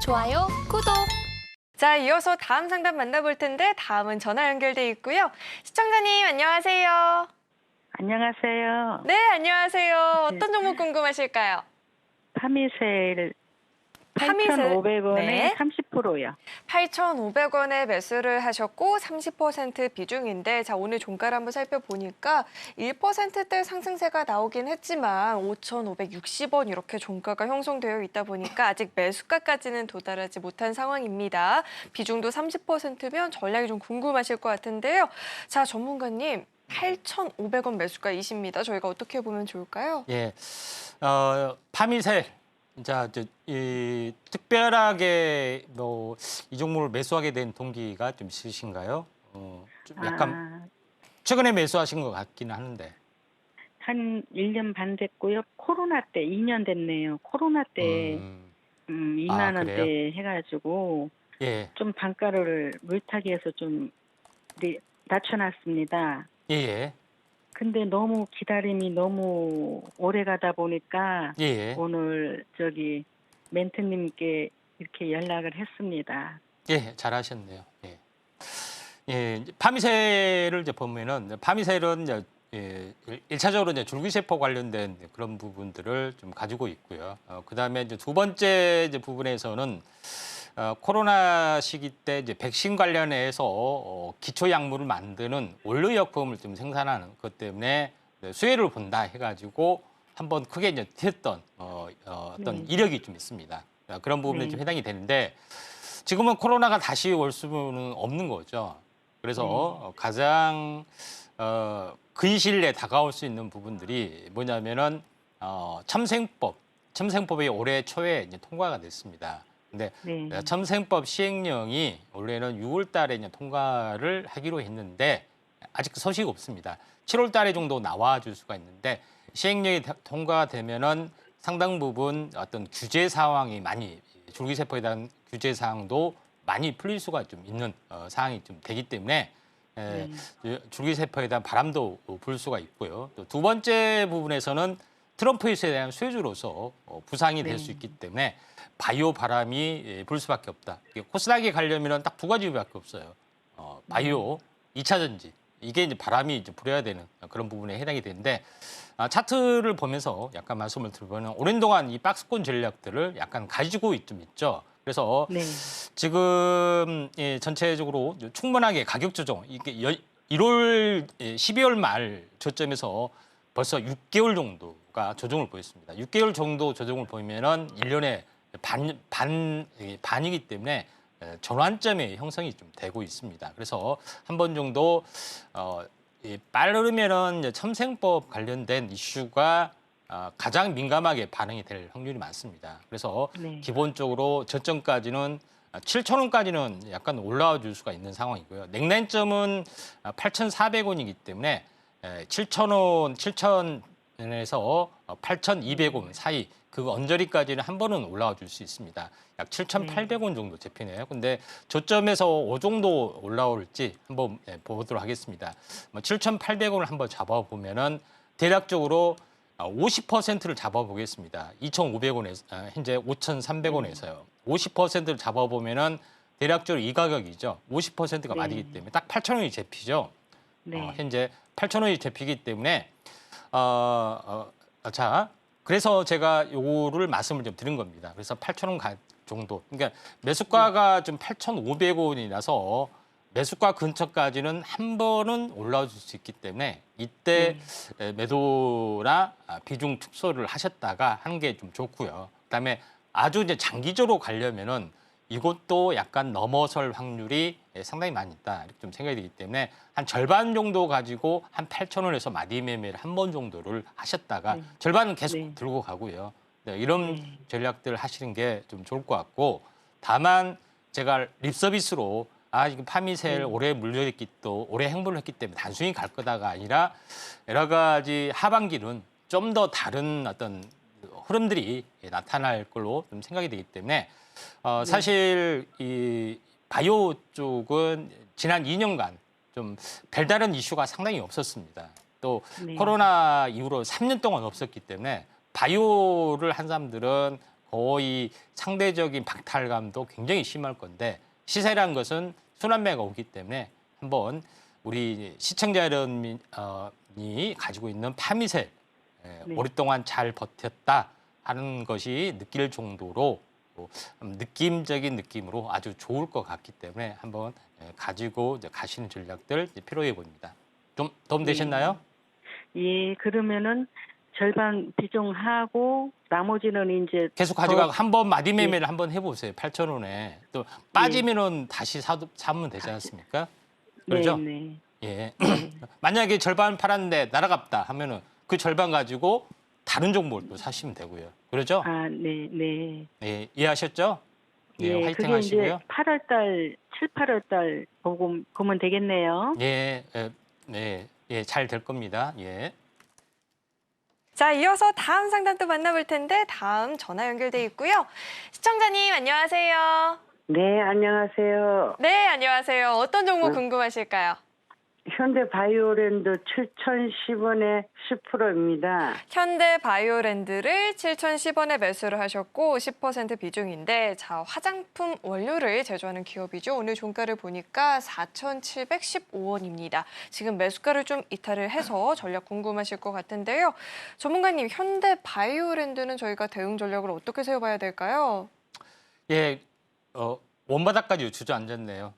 좋아요, 구독. 자, 이어서 다음 상담 만나볼 텐데 다음은 전화 연결돼 있고요. 시청자님 안녕하세요. 안녕하세요. 네, 안녕하세요. 어떤 종목 궁금하실까요? 파미셀 파미셀. 8,500원에 네. 30%요. 8,500원에 매수를 하셨고 30% 비중인데, 자, 오늘 종가를 한번 살펴보니까 1%대 상승세가 나오긴 했지만 5,560원 이렇게 종가가 형성되어 있다 보니까 아직 매수가까지는 도달하지 못한 상황입니다. 비중도 30%면 전략이 좀 궁금하실 것 같은데요. 자, 전문가님, 8,500원 매수가이십니다. 저희가 어떻게 보면 좋을까요? 예, 파미셀. 자, 특별하게 뭐 이 종목을 매수하게 된 동기가 좀 있으신가요? 좀 약간 최근에 매수하신 것 같기는 하는데. 한 1년 반 됐고요. 코로나 때 2년 됐네요. 코로나 때 2만 원대 그래요? 해가지고 예, 좀 단가를 물타기해서 좀 낮춰놨습니다. 예, 예, 근데 너무 기다림이 너무 오래 가다 보니까 예, 예. 오늘 멘트님께 이렇게 연락을 했습니다. 예, 잘하셨네요. 예, 예, 이제 파미셀을 이제 보면은 파미셀은 이제 일차적으로 이제 줄기세포 관련된 그런 부분들을 좀 가지고 있고요. 그다음에 이제 두 번째 이제 부분에서는 코로나 시기 때 이제 백신 관련해서 기초 약물을 만드는 원료약품을 좀 생산하는 것 때문에 수혜를 본다 해가지고 한번 크게 이제 됐던 어떤 이력이 좀 있습니다. 그런 부분이 좀 해당이 되는데 지금은 코로나가 다시 올 수는 없는 거죠. 그래서 가장 근시일 내에 다가올 수 있는 부분들이 뭐냐면은 첨생법이 올해 초에 이제 통과가 됐습니다. 근데 첨생법 시행령이 원래는 6월 달에 이제 통과를 하기로 했는데 아직 소식 없습니다. 7월 달에 정도 나와줄 수가 있는데 시행령이 통과되면은 상당 부분 어떤 규제 상황이 많이 줄기세포에 대한 규제 사항도 많이 풀릴 수가 좀 있는 상황이 좀 되기 때문에 줄기세포에 대한 바람도 불 수가 있고요. 또 두 번째 부분에서는 트럼프 유세에 대한 수혜주로서 부상이 될 수 있기 때문에 바이오 바람이 불 수밖에 없다. 코스닥에 가려면 딱 두 가지밖에 없어요. 바이오, 2차 전지. 이게 이제 바람이 이제 불어야 되는 그런 부분에 해당이 되는데 차트를 보면서 약간 말씀을 드리면 오랜 동안 이 박스권 전략들을 약간 가지고 좀 있죠. 그래서 지금 전체적으로 충분하게 가격 조정, 이게 12월 말 저점에서 벌써 6개월 정도가 조정을 보였습니다. 6개월 정도 조정을 보이면은 1년에 반이기 때문에 전환점의 형성이 좀 되고 있습니다. 그래서 한 번 정도 빠르면은 이제 첨생법 관련된 이슈가 가장 민감하게 반응이 될 확률이 많습니다. 그래서 기본적으로 저점까지는 7,000원까지는 약간 올라와 줄 수가 있는 상황이고요. 냉난점은 8,400원이기 때문에 7,000원, 7,000원에서 8,200원 사이 그 언저리까지는 한 번은 올라와 줄 수 있습니다. 약 7,800원 정도 잡히네요. 근데 저점에서 오 정도 올라올지 한번 보도록 하겠습니다. 7,800원을 한번 잡아보면은 대략적으로 50%를 잡아보겠습니다. 2,500원에서 현재 5,300원에서요. 50%를 잡아보면은 대략적으로 이 가격이죠. 50%가 맞이기 때문에 딱 8,000원이 잡히죠. 현재 8,000원이 잡히기 때문에 자, 그래서 제가 요거를 말씀을 좀 드린 겁니다. 그래서 8,000원 정도. 그러니까 매수가가 좀 8,500원이라서 매수가 근처까지는 한 번은 올라올 수 있기 때문에 이때 매도나 비중 축소를 하셨다가 하는 게 좀 좋고요. 그다음에 아주 이제 장기적으로 가려면은 이것도 약간 넘어설 확률이 상당히 많이 있다 이렇게 좀 생각이 되기 때문에 한 절반 정도 가지고 한 8,000원에서 마디 매매를 한 번 정도를 하셨다가 절반은 계속 들고 가고요. 이런 전략들 하시는 게 좀 좋을 것 같고 다만 제가 립 서비스로 이거 파미셀 올해 물려있기 또 올해 행보를 했기 때문에 단순히 갈 거다가 아니라 여러 가지 하반기는 좀 더 다른 어떤 흐름들이 나타날 걸로 좀 생각이 되기 때문에 사실 이 바이오 쪽은 지난 2년간 좀 별다른 이슈가 상당히 없었습니다. 또 코로나 이후로 3년 동안 없었기 때문에 바이오를 한 사람들은 거의 상대적인 박탈감도 굉장히 심할 건데 시세란 것은 순환매가 오기 때문에 한번 우리 시청자 여러분이 가지고 있는 파미세 네. 오랫동안 잘 버텼다 하는 것이 느낄 정도로 느낌적인 느낌으로 아주 좋을 것 같기 때문에 한번 가지고 이제 가시는 전략들 필요해 보입니다. 좀 도움 되셨나요? 예, 그러면은 절반 비중하고 나머지는 이제 계속 가져가고 더- 한번 마디 매매를 한번 해보세요. 8,000원에 또 빠지면은 다시 사면 되지 않습니까? 그렇죠? 네, 예. 네. 만약에 절반 팔았는데 날아갔다 하면은 그 절반 가지고 다른 종목을 또 사시면 되고요. 그렇죠? 아, 네, 네. 예, 이해하셨죠? 예, 예, 화이팅 그게 하시고요. 이제 8월 달, 7, 8월 달 보면 되겠네요. 예, 잘 될 겁니다. 예. 자, 이어서 다음 상담도 만나볼 텐데 다음 전화 연결돼 있고요. 시청자님 안녕하세요. 네, 안녕하세요. 네, 안녕하세요. 어떤 종목 궁금하실까요? 현대 바이오랜드 7,010원에 10%입니다. 현대 바이오랜드를 7,010원에 매수를 하셨고 10% 비중인데 자, 화장품 원료를 제조하는 기업이죠. 오늘 종가를 보니까 4,715원입니다. 지금 매수가를 좀 이탈을 해서 전략 궁금하실 것 같은데요. 전문가님, 현대 바이오랜드는 저희가 대응 전략을 어떻게 세워봐야 될까요? 예, 원바닥까지 주저앉았네요.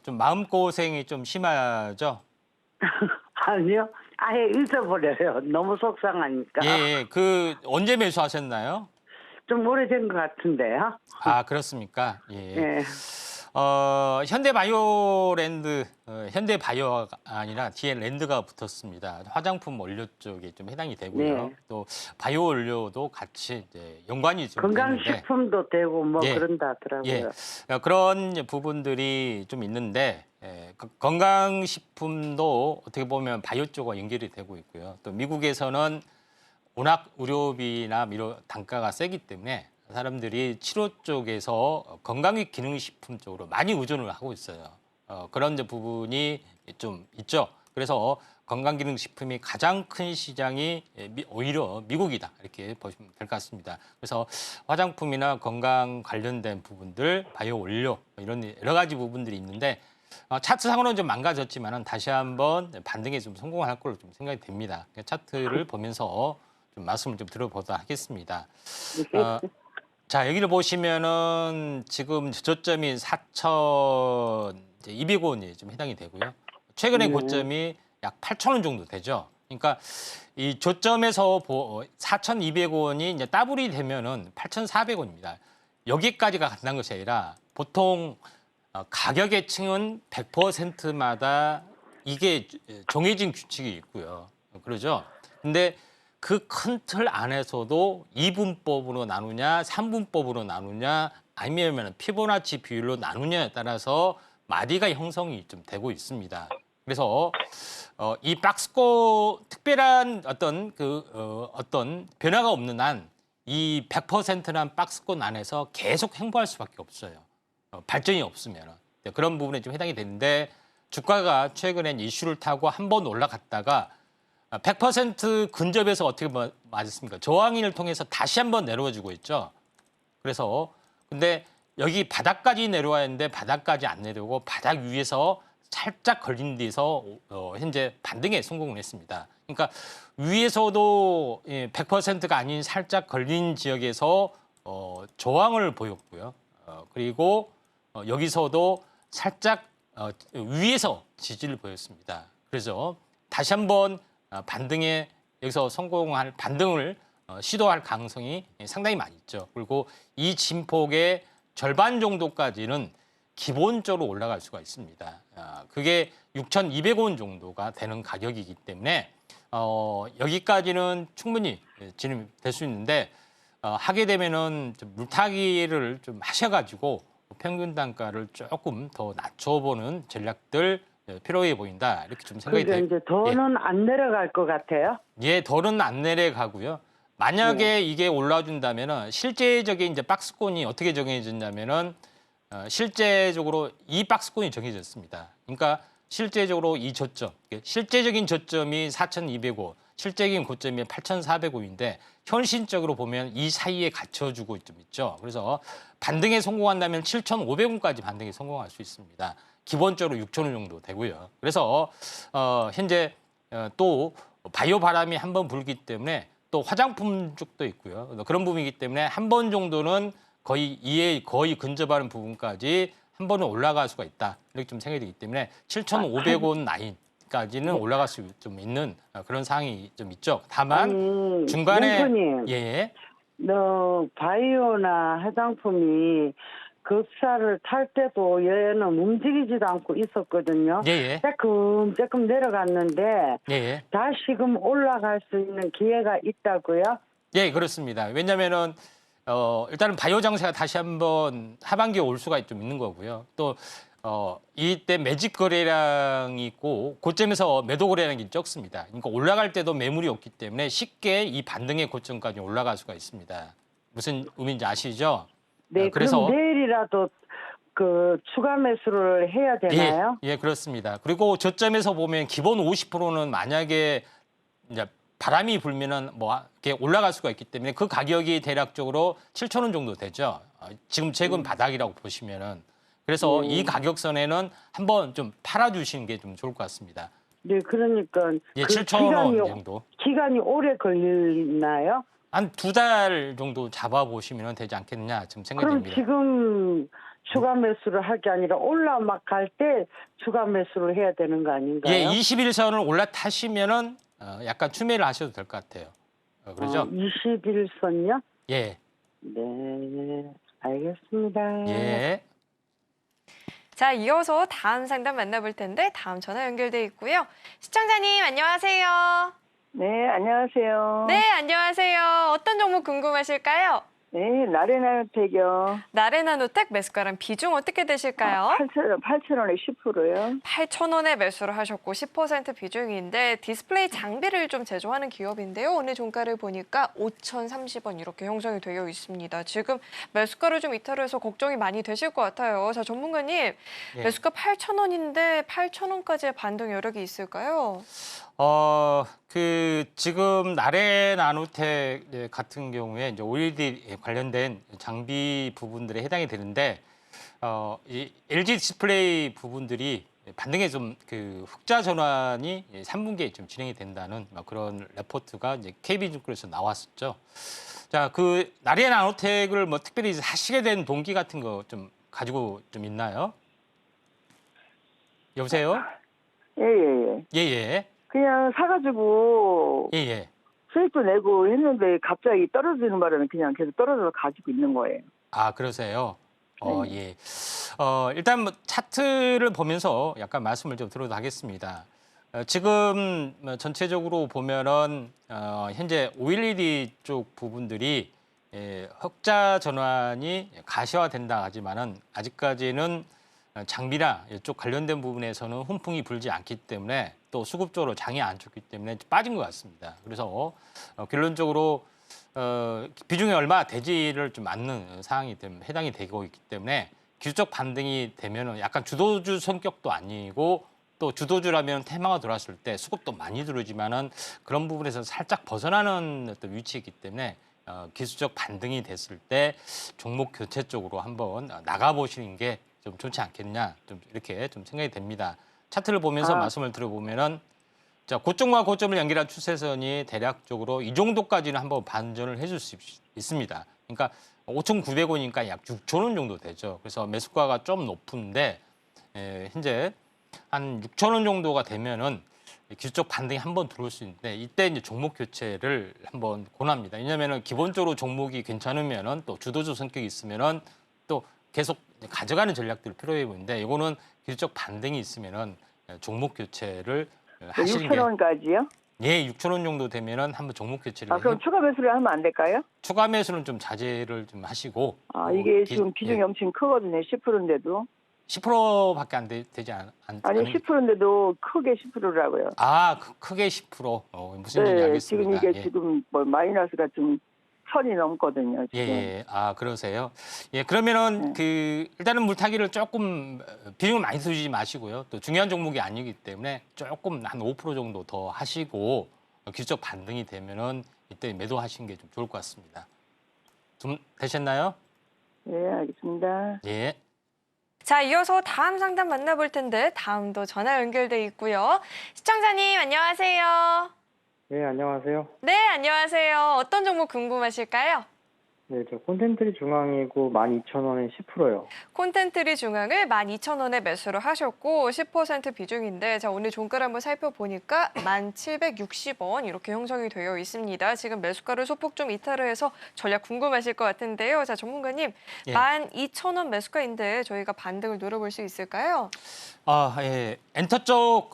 좀 마음고생이 좀 심하죠? 아니요, 아예 잊어버려요. 너무 속상하니까. 예, 언제 매수하셨나요? 좀 오래된 것 같은데요. 아, 그렇습니까? 예. 예. 현대바이오랜드, 현대바이오가 아니라 뒤에 랜드가 붙었습니다. 화장품 원료 쪽에 좀 해당이 되고요. 네. 또 바이오 원료도 같이 이제 연관이 좀 있는데, 건강식품도 되고 뭐 예. 그런다 하더라고요. 예, 그런 부분들이 좀 있는데 건강식품도 어떻게 보면 바이오 쪽과 연결이 되고 있고요. 또 미국에서는 워낙 의료비나 단가가 세기 때문에 사람들이 치료 쪽에서 건강기능식품 쪽으로 많이 의존을 하고 있어요. 그런 이제 부분이 좀 있죠. 그래서 건강기능식품이 가장 큰 시장이 오히려 미국이다 이렇게 보시면 될 것 같습니다. 그래서 화장품이나 건강 관련된 부분들, 바이오 원료 이런 여러 가지 부분들이 있는데 차트상으로는 좀 망가졌지만은 다시 한번 반등에 좀 성공할 걸로 좀 생각이 됩니다. 차트를 보면서 좀 말씀을 좀 들어보도록 하겠습니다. 자, 여기를 보시면은 지금 저점이 4,200원이 좀 해당이 되고요. 최근의 고점이 약 8,000원 정도 되죠. 그러니까 이 저점에서 4,200원이 이제 더블이 되면은 8,400원입니다. 여기까지가 간다는 것이 아니라 보통 가격의 층은 100%마다 이게 정해진 규칙이 있고요. 그러죠. 근데 그 큰 틀 안에서도 2분법으로 나누냐, 3분법으로 나누냐, 아니면 피보나치 비율로 나누냐에 따라서 마디가 형성이 좀 되고 있습니다. 그래서 이 박스권 특별한 어떤 변화가 없는 한 이 100%란 박스권 안에서 계속 행보할 수밖에 없어요. 발전이 없으면 그런 부분에 좀 해당이 되는데 주가가 최근엔 이슈를 타고 한번 올라갔다가 100% 근접해서 어떻게 맞았습니까? 저항인을 통해서 다시 한번 내려와주고 있죠. 그래서 근데 여기 바닥까지 내려와야 했는데 바닥까지 안 내려오고 바닥 위에서 살짝 걸린 데서 현재 반등에 성공을 했습니다. 그러니까 위에서도 100%가 아닌 살짝 걸린 지역에서 저항을 보였고요. 그리고 여기서도 살짝 위에서 지지를 보였습니다. 그래서 다시 한번 반등에 여기서 성공할 반등을 시도할 가능성이 상당히 많이 있죠. 그리고 이 진폭의 절반 정도까지는 기본적으로 올라갈 수가 있습니다. 그게 6,200원 정도가 되는 가격이기 때문에 여기까지는 충분히 진입될 수 있는데 하게 되면은 좀 물타기를 좀 하셔가지고 평균 단가를 조금 더 낮춰보는 전략들 필요해 보인다 이렇게 좀 생각이 그러니까 이제 더는 안 내려갈 것 같아요. 예, 더는 안 내려가고요. 만약에 이게 올라준다면은 실제적인 이제 박스권이 어떻게 정해졌냐면은 실제적으로 이 박스권이 정해졌습니다. 그러니까 실제적으로 이 저점, 실제적인 저점이 4,200원, 실제적인 고점이 8,400원인데 현실적으로 보면 이 사이에 갇혀주고 좀 있죠. 그래서 반등에 성공한다면 7,500원까지 반등에 성공할 수 있습니다. 기본적으로 6,000원 정도 되고요. 그래서 현재 또 바이오 바람이 한 번 불기 때문에 또 화장품 쪽도 있고요. 그런 부분이기 때문에 한 번 정도는 거의 이에 거의 근접하는 부분까지 한 번은 올라갈 수가 있다. 이렇게 좀 생각이 되기 때문에 7,500원 라인까지는 올라갈 수 좀 있는 그런 상황이 좀 있죠. 다만 아니, 중간에 멘토님, 예. 너 바이오나 화장품이 급사를 탈 때도 얘는 움직이지도 않고 있었거든요. 예. 조금 내려갔는데 예. 다시금 올라갈 수 있는 기회가 있다고요? 예, 그렇습니다. 왜냐면은 일단은 바이오 장세가 다시 한번 하반기에 올 수가 좀 있는 거고요. 또 이때 매집 거래량이 있고 고점에서 매도 거래량이 적습니다. 그러니까 올라갈 때도 매물이 없기 때문에 쉽게 이 반등의 고점까지 올라갈 수가 있습니다. 무슨 의미인지 아시죠? 네, 그래서 그럼 내일이라도 그 추가 매수를 해야 되나요? 예, 그렇습니다. 그리고 저점에서 보면 기본 50%는 만약에 이제 바람이 불면은 뭐 이렇게 올라갈 수가 있기 때문에 그 가격이 대략적으로 7,000원 정도 되죠. 지금 최근 바닥이라고 보시면은 그래서 이 가격선에는 한번 좀 팔아주시는 게 좀 좋을 것 같습니다. 네, 그러니까 예, 그 7,000원 정도. 기간이 오래 걸리나요? 한 2달 정도 잡아보시면 되지 않겠느냐 지금 생각이 그럼 듭니다. 지금 추가 매수를 할 게 아니라 올라 막 갈 때 추가 매수를 해야 되는 거 아닌가요? 예, 21선을 올라타시면은 약간 추매를 하셔도 될 것 같아요. 그러죠? 21선요? 예. 네, 알겠습니다. 예. 자, 이어서 다음 상담 만나볼 텐데 다음 전화 연결돼 있고요. 시청자님 안녕하세요. 네, 안녕하세요. 네, 안녕하세요. 어떤 종목 궁금하실까요? 네, 나레나텍이요. 나레나노텍 매수가랑 비중 어떻게 되실까요? 8,000원에 10%요. 8,000원에 매수를 하셨고 10% 비중인데 디스플레이 장비를 좀 제조하는 기업인데요. 오늘 종가를 보니까 5,030원 이렇게 형성이 되어 있습니다. 지금 매수가를 좀 이탈해서 걱정이 많이 되실 것 같아요. 자, 전문가님, 예. 매수가 8,000원인데 8,000원까지의 반등 여력이 있을까요? 지금 나레나노텍 같은 경우에 이제 OLED 관련된 장비 부분들에 해당이 되는데, 이 LG 디스플레이 부분들이 반등에 좀 그 흑자 전환이 3분기에 좀 진행이 된다는 그런 레포트가 이제 KB증권에서 나왔었죠. 자, 그 나레나노텍을 뭐 특별히 사시게 된 동기 같은 거 좀 가지고 좀 있나요? 여보세요? 예, 예, 예. 예, 예. 그냥 사가지고 예, 예. 수익도 내고 했는데 갑자기 떨어지는 바람에 그냥 계속 떨어져서 가지고 있는 거예요. 아, 그러세요? 네. 예. 일단 뭐 차트를 보면서 약간 말씀을 좀 드려도 하겠습니다. 지금 뭐 전체적으로 보면은 현재 OLED 쪽 부분들이 흑자 전환이 가시화된다 하지만은 아직까지는 장비나 이쪽 관련된 부분에서는 훈풍이 불지 않기 때문에 또 수급적으로 장이 안 좋기 때문에 빠진 것 같습니다. 그래서 결론적으로 비중이 얼마 되지를 좀 않는 상황이 해당이 되고 있기 때문에 기술적 반등이 되면은 약간 주도주 성격도 아니고 또 주도주라면 테마가 들어왔을 때 수급도 많이 들어오지만은 그런 부분에서 살짝 벗어나는 어떤 위치이기 때문에 기술적 반등이 됐을 때 종목 교체 쪽으로 한번 나가보시는 게 좀 좋지 않겠냐 좀 이렇게 좀 생각이 됩니다. 차트를 보면서 말씀을 드려보면은 자, 고점과 고점을 연결한 추세선이 대략적으로 이 정도까지는 한번 반전을 해줄 수 있습니다. 그러니까 5,900원이니까 약 6,000원 정도 되죠. 그래서 매수가가 좀 높은데 현재 한 6,000원 정도가 되면은 기술적 반등이 한번 들어올 수 있는데 이때 이제 종목 교체를 한번 권합니다. 왜냐하면은 기본적으로 종목이 괜찮으면은 또 주도주 성격이 있으면은 또 계속 가져가는 전략들이 필요해 보이는데 이거는 기술적 반등이 있으면은 종목 교체를 하시는 게 6,000원까지요? 예, 6,000원 정도 되면은 한번 종목 교체를 그럼 추가 매수를 하면 안 될까요? 추가 매수는 좀 자제를 좀 하시고 이게 지금 비중이 엄청 크거든요. 10%인데도. 10%밖에 안 되지 아니, 10%인데도 크게 10%라고요. 크게 10%. 무슨 얘기인지 알겠습니다. 지금 이게 예. 지금 뭐 마이너스가 좀 선이 넘거든요. 지금. 예. 그러세요. 예, 그러면은 일단은 물타기를 조금 비중을 많이 쓰지 마시고요. 또 중요한 종목이 아니기 때문에 조금 한 5% 정도 더 하시고 기술적 반등이 되면은 이때 매도하시는 게 좀 좋을 것 같습니다. 좀 되셨나요? 예, 알겠습니다. 예. 자, 이어서 다음 상담 만나볼 텐데 다음도 전화 연결돼 있고요. 시청자님 안녕하세요. 네, 안녕하세요. 네, 안녕하세요. 어떤 종목 궁금하실까요? 네, 저 콘텐츠리 중앙이고 12,000원에 10%요. 콘텐츠리 중앙을 12,000원에 매수를 하셨고 10% 비중인데 자, 오늘 종가를 한번 살펴보니까 1,760원 이렇게 형성이 되어 있습니다. 지금 매수가를 소폭 좀 이탈을 해서 전략 궁금하실 것 같은데요. 자, 전문가님, 예. 12,000원 매수가인데 저희가 반등을 노려볼 수 있을까요? 예. 엔터 쪽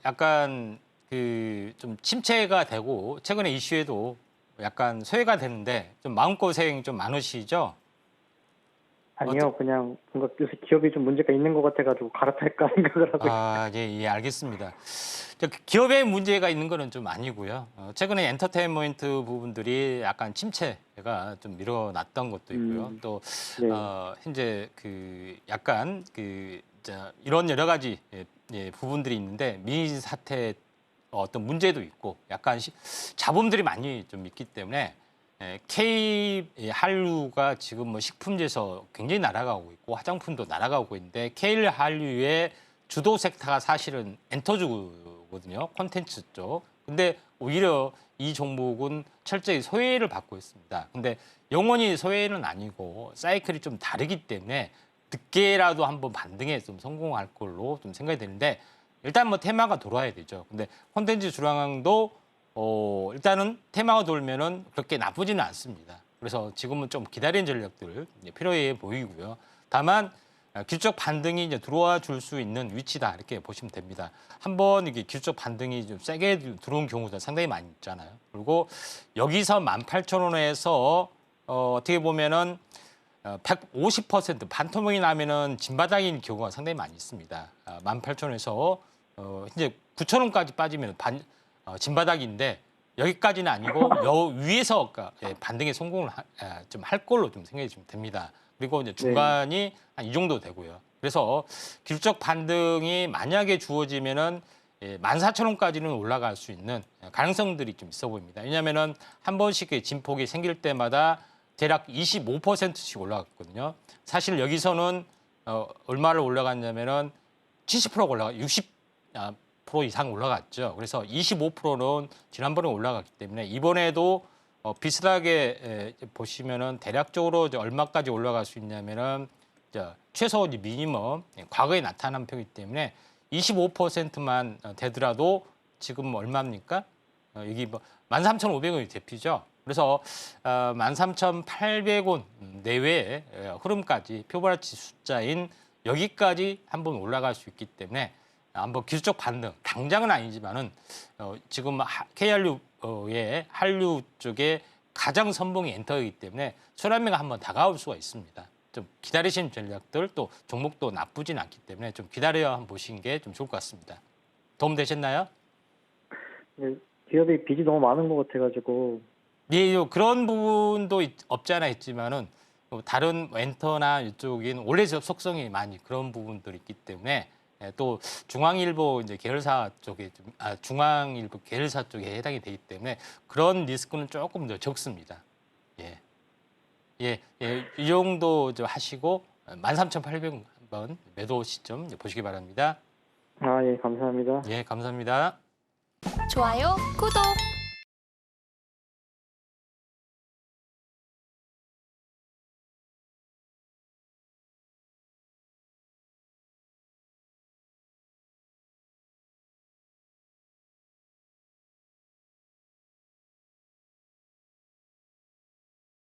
약간 그 좀 침체가 되고 최근에 이슈에도 약간 소외가 되는데 좀 마음고생 좀 많으시죠? 아니요, 그냥 뭔가 요새 기업이 좀 문제가 있는 것 같아가지고 갈아탈까 생각을 하고 있어요. 예, 알겠습니다. 기업에 문제가 있는 거는 좀 아니고요. 최근에 엔터테인먼트 부분들이 약간 침체가 좀 일어났던 것도 있고요. 또 네. 현재 그 약간 이런 여러 가지 부분들이 있는데 민의 사태 어떤 문제도 있고 약간 잡음들이 많이 좀 있기 때문에 K 한류가 지금 뭐 식품제에서 굉장히 날아가고 있고 화장품도 날아가고 있는데 K 한류의 주도 섹터가 사실은 엔터주거든요. 콘텐츠 쪽. 근데 오히려 이 종목은 철저히 소외를 받고 있습니다. 근데 영원히 소외는 아니고 사이클이 좀 다르기 때문에 늦게라도 한번 반등에 좀 성공할 걸로 좀 생각이 되는데 일단 뭐 테마가 돌아야 되죠. 근데 콘텐츠 주랑도 일단은 테마가 돌면은 그렇게 나쁘지는 않습니다. 그래서 지금은 좀 기다리는 전략들 필요해 보이고요. 다만 기술적 반등이 이제 들어와 줄 수 있는 위치다 이렇게 보시면 됩니다. 한번 이게 기술적 반등이 좀 세게 들어온 경우도 상당히 많이 있잖아요. 그리고 여기서 18,000원에서 어떻게 보면은 150% 반토막이 나면은 진바닥인 경우가 상당히 많이 있습니다. 18,000원에서 이제 9,000원까지 빠지면 진바닥인데 여기까지는 아니고 위에서 반등에 성공을 좀 할 걸로 좀 생각이 좀 됩니다. 그리고 이제 중간이 한 이 정도 되고요. 그래서 기술적 반등이 만약에 주어지면은 14,000원까지는 올라갈 수 있는 가능성들이 좀 있어 보입니다. 왜냐하면은 한 번씩 진폭이 생길 때마다 대략 25%씩 올라갔거든요. 사실 여기서는 얼마를 올라갔냐면은 70%가 올라가 60% 이상 올라갔죠. 그래서 25%는 지난번에 올라갔기 때문에 이번에도 비슷하게 보시면은 대략적으로 얼마까지 올라갈 수 있냐면은 최소 미니멈 과거에 나타난 표이기 때문에 25%만 되더라도 지금 얼마입니까? 여기 뭐 13,500원이 대피죠. 그래서 13,800원 내외의 흐름까지 표보라치 숫자인 여기까지 한번 올라갈 수 있기 때문에 한번 기술적 반등 당장은 아니지만은 지금 K한류의 한류 쪽에 가장 선봉이 엔터이기 때문에 순환매가 한번 다가올 수가 있습니다. 좀 기다리시는 전략들 또 종목도 나쁘진 않기 때문에 좀 기다려 한번 보시는 게 좀 좋을 것 같습니다. 도움 되셨나요? 네, 기업이 빚이 너무 많은 것 같아가지고 예, 그런 부분도 없지 않아 있지만은 다른 엔터나 이쪽인 원래 속성이 많이 그런 부분들이 있기 때문에 또 중앙일보 이제 계열사 쪽에 중앙일보 계열사 쪽에 해당이 되기 때문에 그런 리스크는 조금 더 적습니다. 이 정도 하시고 13,800원 한번 매도 시점 보시기 바랍니다. 예, 감사합니다. 예, 감사합니다. 좋아요, 구독.